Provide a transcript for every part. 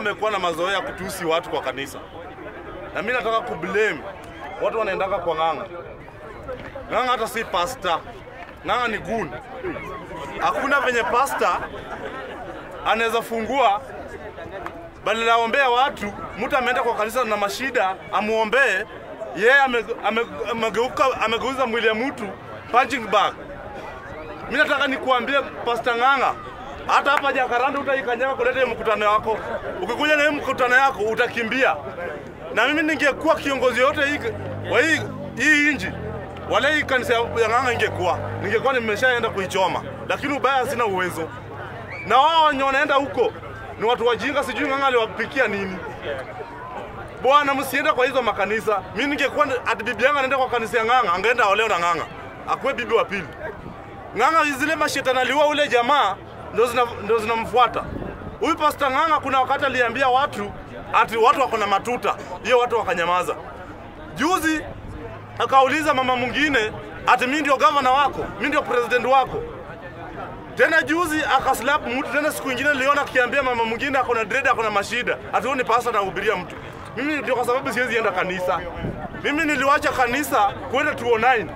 amekuwa na mazoea kutusi watu kwa kanisa. Na mimi nataka kublame watu wanaendaka kwa Ng'ang'a. Ng'ang'a hata si pastor. Ng'ang'a ni gun. Hakuna venye pastor anaweza fungua badala ya ombea watu, mtu ameenda kwa kanisa na mashida, amuombee, yeye amegeuza mwili ya mtu punching bag. Mimi nataka nikuambie Pastor Ng'ang'a, hata hapa Jakaranda utaikanyaga kuleta mkutano wako. Ukikuja na mkutano yako utakimbia. Na mimi ningekuwa kiongozi yote hii inji, wala hii kanisa ya Ng'ang'a ningekuwa nimeshaenda kuichoma. Lakini ubaya sina uwezo. Na wao wanaenda huko ni watu wajinga, sijui Ng'ang'a aliwapikia nini. Bwana, msiende kwa hizo makanisa. Mimi ningekuwa ati bibi yangu anaenda kwa kanisa ya Ng'ang'a, angeenda oleo na Ng'ang'a. Akwe bibi wa pili. Ng'ang'a zile mashetani aliua ule jamaa ndio zinamfuata. Huyu Pastor Ng'ang'a kuna wakati aliambia watu ati watu wako na matuta. Hiyo watu wakanyamaza. Juzi akauliza mama mwingine ati mimi ndio governor wako, mimi ndio president wako. Tena juzi akaslap mtu, tena siku nyingine niliona akiambia mama mwingine ako na dread, ako na mashida. Ati huyo ni pastor na kuhubiria mtu. Mimi ndio kwa sababu siwezi enda kanisa. Mimi niliwacha kanisa kwenda 209.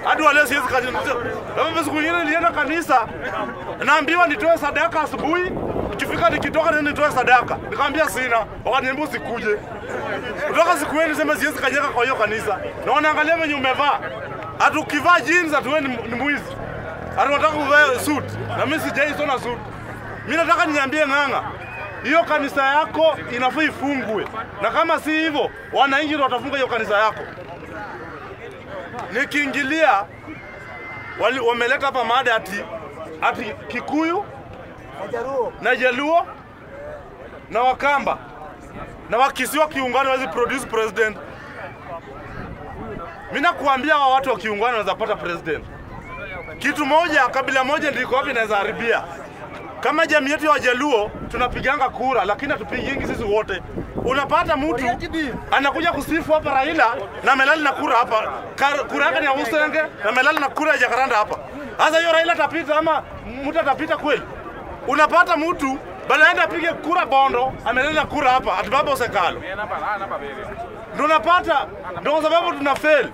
Hadi wale siwezi kanisa. Kama siku nyingine nilienda kanisa, naambiwa nitoe sadaka asubuhi, ikifika nikitoka nenda nitoe sadaka. Nikamwambia sina, wakaniambia usikuje. Kutoka siku hiyo nisema siwezi kanyaga kwa hiyo kanisa. Na wanaangalia venye umevaa. Hata ukivaa jeans ati wewe ni mwizi. Hata unataka uvae suit. Na mimi sijaisona suit. Mimi nataka niambie Ng'ang'a, hiyo kanisa yako inafaa ifungwe. Na kama si hivyo, wananchi watafunga hiyo kanisa yako. Nikiingilia wameleta hapa mada ati Kikuyu na Jaluo na Wakamba na Wakisiwa kiungano wazi produce president. Mimi nakuambia hawa watu wakiungana wanaweza pata president. Kitu moja, kabila moja ndiko wapi inaweza haribia. Kama jamii yetu ya Jaluo tunapiganga kura, lakini hatupigingi sisi wote. Unapata mtu anakuja kusifu hapa Raila na amelala na kura hapa. Kura yake ni ya Usenge na amelala na kura ya Jakaranda hapa. Sasa hiyo Raila atapita ama mtu atapita kweli? Unapata mtu baada apige kura Bondo, amelala na kura hapa atibaba Usekalo. Ndio unapata, ndio sababu tuna fail.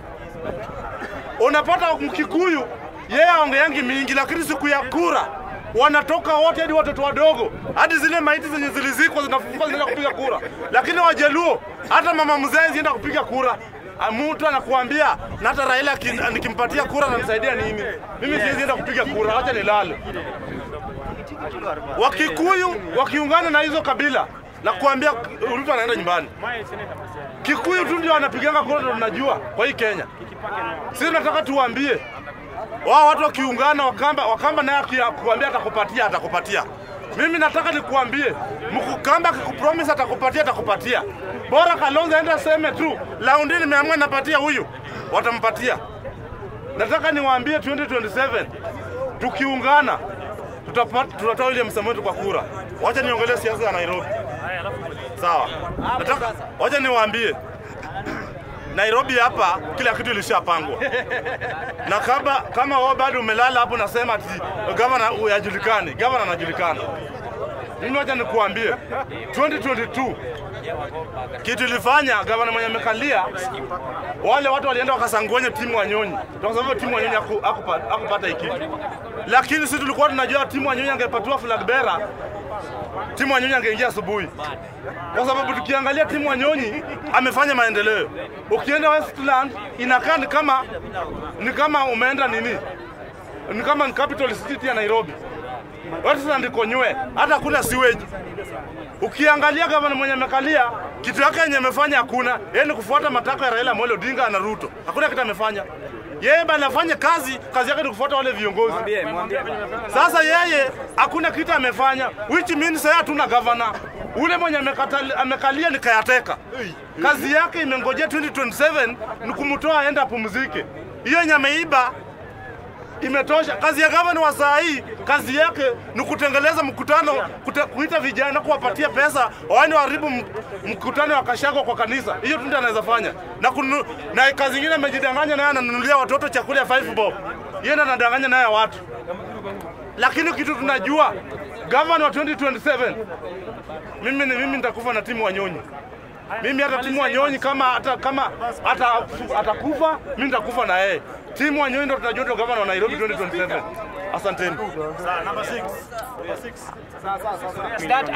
Unapata Mkikuyu yeye aongeangi mingi, lakini siku ya kura wanatoka wote hadi watoto wadogo, hadi zile maiti zenye zilizikwa zinafufuka zinaenda kupiga kura. Lakini Wajaluo hata mama mzee zienda kupiga kura. Mtu anakuambia na hata Raila nikimpatia kura ananisaidia nini? Mimi siwezi enda kupiga kura, acha nilale. Wakikuyu wakiungana na hizo kabila na kuambia Ruto anaenda nyumbani. Kikuyu tu ndio anapiganga kura, ndio tunajua kwa hii Kenya. Sisi tunataka tuambie wao watu wakiungana Wakamba naye kuambia atakupatia. Mimi nataka nikuambie Mkukamba akikupromise atakupatia. Bora Kalonzo aende aseme tu laundi nimeamua napatia huyu, watampatia. Nataka niwaambie 2027 tukiungana tutatoa ile msemo wetu kwa kura. Wacha niongelee siasa ya Nairobi. Sawa. Nataka wacha niwaambie Nairobi hapa kila kitu ilishapangwa. Na kama wao bado umelala hapo nasema ati governor huyajulikani, governor anajulikana. Mimi wacha nikuambie 2022 kitu ilifanya governor mwenye amekalia, wale watu walienda wakasanguanya timu Wanyonyi. Kwa sababu timu Wanyonyi hakupata hiki. Lakini sisi tulikuwa tunajua timu Wanyonyi angepatiwa flag bearer, timu Wanyonyi angeingia asubuhi. Kwa sababu tukiangalia timu Wanyonyi amefanya maendeleo. Ukienda Westland inakaa ni kama umeenda nini? Ni kama capital city ya Nairobi. Westland iko nywe, hata kuna sewage. Ukiangalia gavana mwenye amekalia, kitu yake yenye amefanya hakuna. Yeye ni kufuata matakwa ya Raila Amolo Odinga na Ruto. Hakuna kitu amefanya. Yeye bali afanye kazi yake ni kufuata wale viongozi. Sasa yeye hakuna kitu amefanya, which means yeye hatuna governor. Ule mwenye amekalia ni Kayateka. Kazi yake imengojea 2027 ni kumtoa aende apumzike. Hiyo yenye ameiba imetosha. Kazi ya governor wa saa hii, kazi yake ni kutengeleza mkutano, kuita vijana kuwapatia pesa, waende waharibu mkutano wa Kashago kwa kanisa. Hiyo tu ndio anaweza fanya. Na kazi nyingine amejidanganya naye ananunulia watoto chakula ya 5 bob. Yeye anadanganya naye watu. Lakini kitu tunajua Governor wa 2027. Mimi nitakufa na Tim Wanyonyi. Mimi hata Tim Wanyonyi kama atakufa, mimi nitakufa na yeye. Tim Wanyonyi ndo tunajua ndo governor wa Nairobi 2027. Asanteni. Number 6. Start